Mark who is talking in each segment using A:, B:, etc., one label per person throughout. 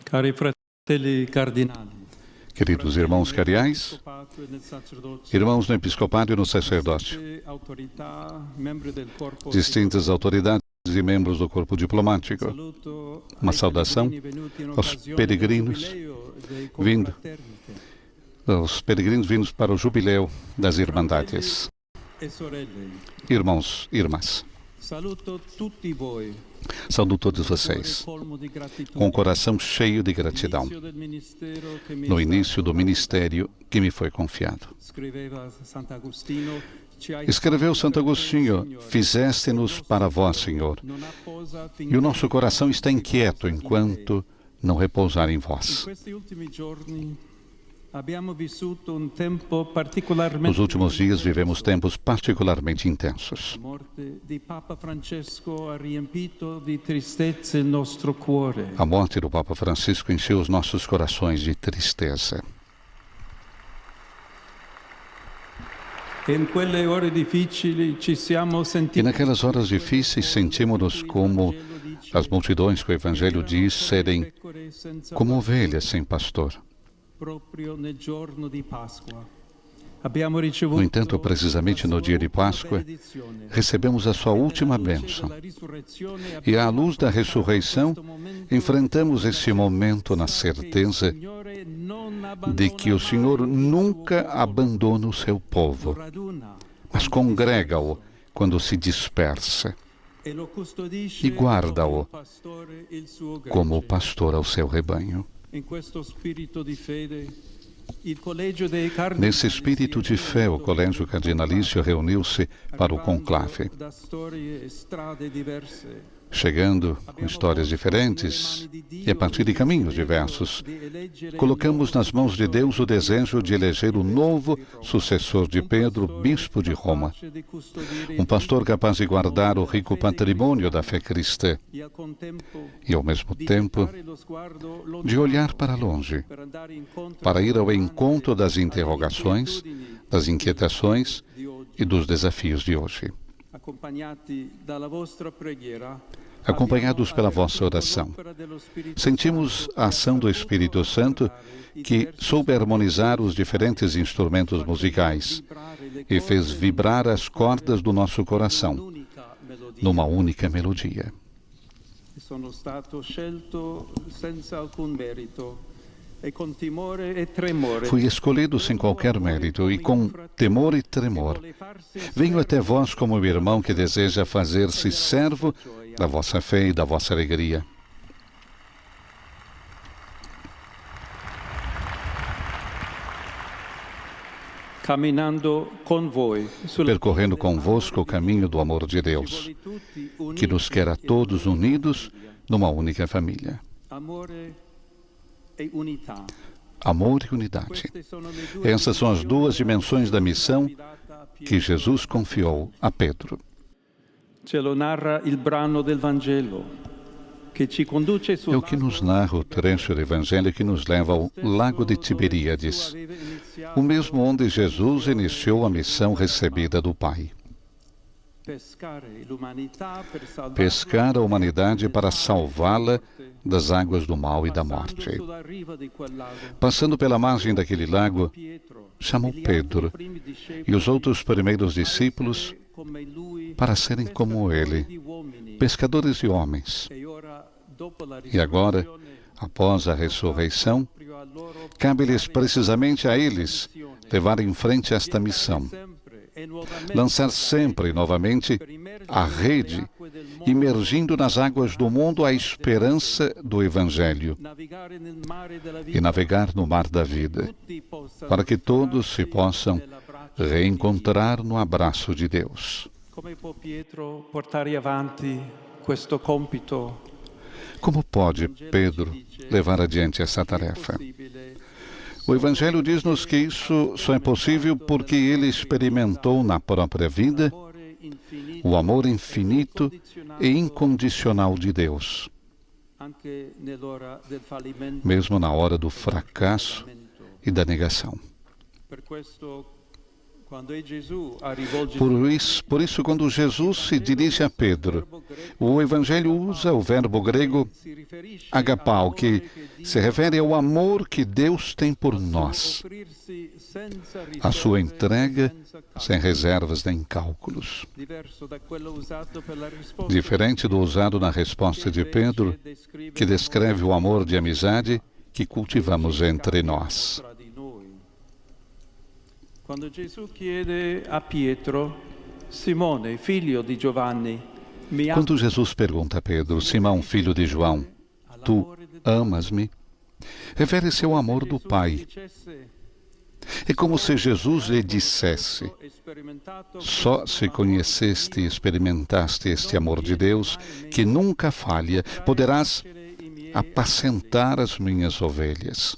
A: Cari fratelli cardinali,
B: Queridos irmãos cardeais, irmãos no episcopado e no sacerdócio, distintas autoridades e membros do corpo diplomático, uma saudação aos peregrinos vindos para o jubileu das Irmandades. Irmãos e irmãs, saúdo todos vocês com o coração cheio de gratidão no início do ministério que me foi confiado. Escreveu Santo Agostinho: fizeste-nos para vós, Senhor, e o nosso coração está inquieto enquanto não repousar em vós. Nos últimos dias vivemos tempos particularmente intensos. A morte do Papa Francisco encheu os nossos corações de tristeza. E naquelas horas difíceis sentimos-nos como as multidões que o Evangelho diz serem como ovelhas sem pastor. No entanto, precisamente no dia de Páscoa, recebemos a sua última bênção. E à luz da ressurreição, enfrentamos esse momento na certeza de que o Senhor nunca abandona o seu povo, mas congrega-o quando se dispersa e guarda-o como o pastor ao seu rebanho. Nesse espírito de fé, o Colégio Cardinalício reuniu-se para o conclave. Chegando com histórias diferentes e a partir de caminhos diversos, colocamos nas mãos de Deus o desejo de eleger o novo sucessor de Pedro, bispo de Roma. Um pastor capaz de guardar o rico patrimônio da fé cristã e, ao mesmo tempo, de olhar para longe, para ir ao encontro das interrogações, das inquietações e dos desafios de hoje. Acompanhados pela vossa oração, sentimos a ação do Espírito Santo que soube harmonizar os diferentes instrumentos musicais e fez vibrar as cordas do nosso coração numa única melodia. Fui escolhido sem qualquer mérito e com temor e tremor. Venho até vós como um irmão que deseja fazer-se servo da vossa fé e da vossa alegria. Percorrendo convosco o caminho do amor de Deus, que nos quer a todos unidos numa única família. Amor e unidade. Essas são as duas dimensões da missão que Jesus confiou a Pedro. É o que nos narra o trecho do Evangelho que nos leva ao lago de Tiberíades, o mesmo onde Jesus iniciou a missão recebida do Pai. Pescar a humanidade para salvá-la das águas do mal e da morte. Passando pela margem daquele lago, chamou Pedro e os outros primeiros discípulos para serem como ele, pescadores de homens. E agora, após a ressurreição, cabe-lhes precisamente a eles levar em frente esta missão. Lançar sempre, novamente, a rede, imergindo nas águas do mundo a esperança do Evangelho e navegar no mar da vida, para que todos se possam reencontrar no abraço de Deus. Como pode Pedro levar adiante essa tarefa? O Evangelho diz-nos que isso só é possível porque ele experimentou na própria vida o amor infinito e incondicional de Deus, mesmo na hora do fracasso e da negação. Por isso, quando Jesus se dirige a Pedro, o Evangelho usa o verbo grego agapao, que se refere ao amor que Deus tem por nós, a sua entrega sem reservas nem cálculos. Diferente do usado na resposta de Pedro, que descreve o amor de amizade que cultivamos entre nós.
A: Quando Gesù chiede a Pietro, Simone, filho di Giovanni,
B: Quando Jesus pergunta a Pedro, Simão, filho de João, tu amas-me? Refere-se ao amor do Pai. É como se Jesus lhe dissesse: só se conheceste e experimentaste este amor de Deus, que nunca falha, poderás apacentar as minhas ovelhas.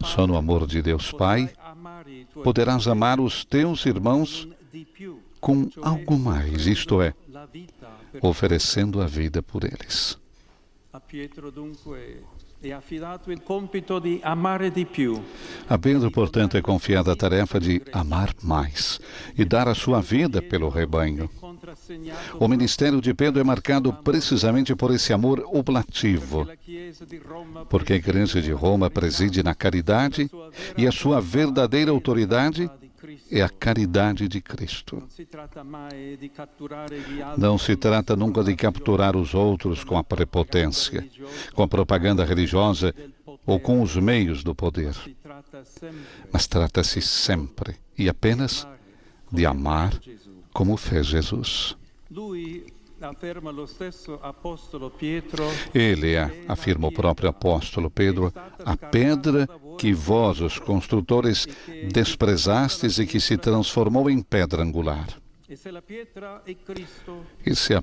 B: Só no amor de Deus Pai poderás amar os teus irmãos com algo mais, isto é, oferecendo a vida por eles.
A: A Pietro dunque è affidato il compito di amare di più.
B: A Pedro, portanto, é confiada a tarefa de amar mais e dar a sua vida pelo rebanho. O ministério de Pedro é marcado precisamente por esse amor oblativo, porque a Igreja de Roma preside na caridade e a sua verdadeira autoridade é a caridade de Cristo. Não se trata nunca de capturar os outros com a prepotência, com a propaganda religiosa ou com os meios do poder. Mas trata-se sempre e apenas de amar como fez Jesus. Ele afirma o próprio apóstolo Pedro, a pedra que vós, os construtores, desprezastes e que se transformou em pedra angular. E se a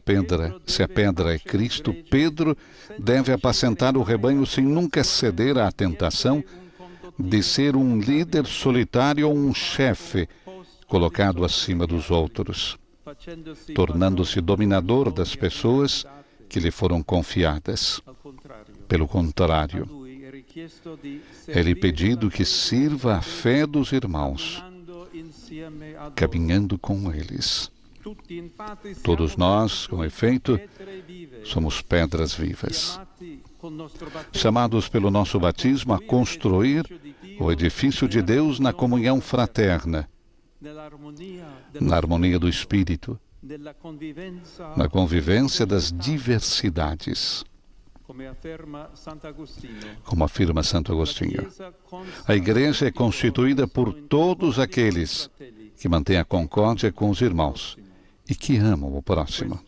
B: pedra é Cristo, Pedro deve apacentar o rebanho sem nunca ceder à tentação de ser um líder solitário ou um chefe colocado acima dos outros, tornando-se dominador das pessoas que lhe foram confiadas. Pelo contrário, é-lhe pedido que sirva a fé dos irmãos, caminhando com eles. Todos nós, com efeito, somos pedras vivas, chamados pelo nosso batismo a construir o edifício de Deus na comunhão fraterna, na harmonia do Espírito, na convivência das diversidades. Como afirma Santo Agostinho, a Igreja é constituída por todos aqueles que mantêm a concórdia com os irmãos e que amam o próximo.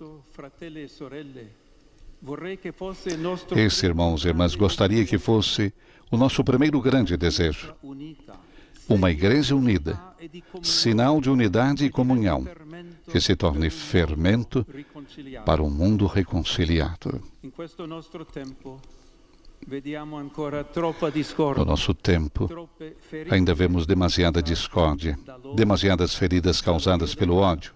B: Esse, irmãos e irmãs, gostaria que fosse o nosso primeiro grande desejo. Uma Igreja unida, sinal de unidade e comunhão, que se torne fermento para um mundo reconciliado. No nosso tempo, ainda vemos demasiada discórdia, demasiadas feridas causadas pelo ódio,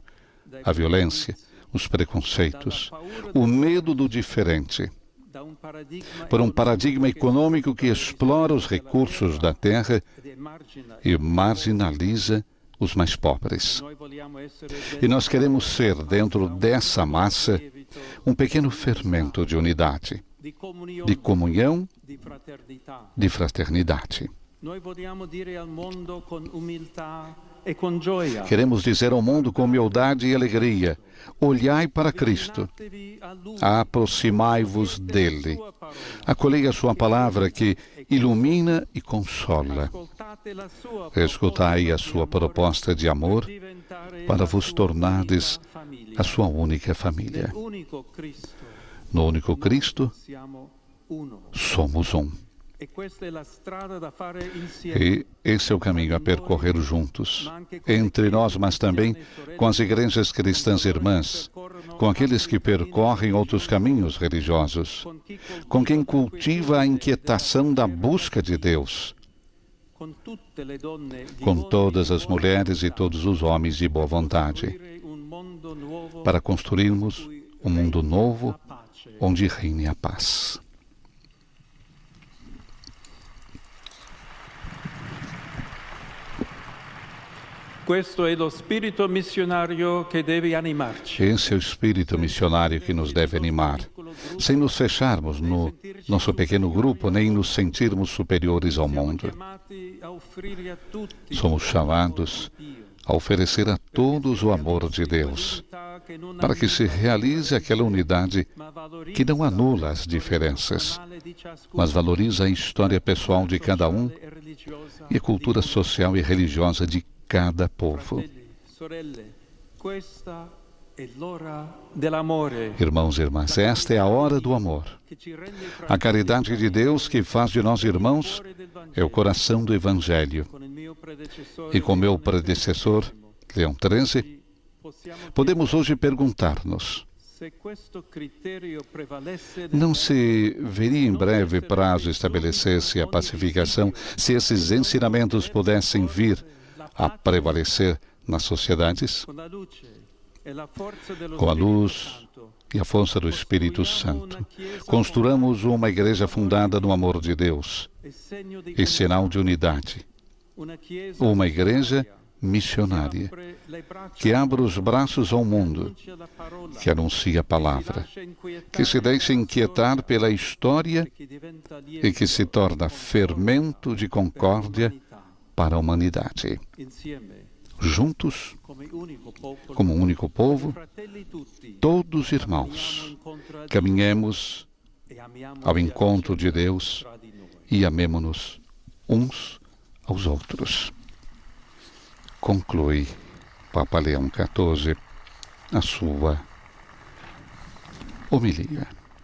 B: a violência, os preconceitos, o medo do diferente, por um paradigma econômico que explora os recursos da terra e marginaliza os mais pobres. E nós queremos ser, dentro dessa massa, um pequeno fermento de unidade, de comunhão, de fraternidade. Queremos dizer ao mundo com humildade e alegria: olhai para Cristo, aproximai-vos dele, acolhei a sua palavra que ilumina e consola. Escutai a sua proposta de amor para vos tornardes a sua única família. No único Cristo, somos um. E esse é o caminho a percorrer juntos, entre nós, mas também com as igrejas cristãs irmãs, com aqueles que percorrem outros caminhos religiosos, com quem cultiva a inquietação da busca de Deus, com todas as mulheres e todos os homens de boa vontade, para construirmos um mundo novo onde reine a paz.
A: Questo è lo spirito missionario che deve animarci.
B: Esse é o espírito missionário que nos deve animar, sem nos fecharmos no nosso pequeno grupo, nem nos sentirmos superiores ao mundo. Somos chamados a oferecer a todos o amor de Deus, para que se realize aquela unidade que não anula as diferenças, mas valoriza a história pessoal de cada um e a cultura social e religiosa de cada povo. Irmãos e irmãs, esta é a hora do amor. A caridade de Deus que faz de nós irmãos é o coração do Evangelho. E com meu predecessor, Leão XIII, podemos hoje perguntar-nos: não se veria em breve prazo estabelecer-se a pacificação se esses ensinamentos pudessem vir a prevalecer nas sociedades? Com a luz e a força do Espírito Santo, construamos uma igreja fundada no amor de Deus e sinal de unidade. Uma igreja missionária, que abre os braços ao mundo, que anuncia a palavra, que se deixa inquietar pela história e que se torna fermento de concórdia para a humanidade. Juntos, como um único povo, todos irmãos, caminhemos ao encontro de Deus e amemo-nos uns aos outros. Conclui Papa Leão XIV a sua homilia.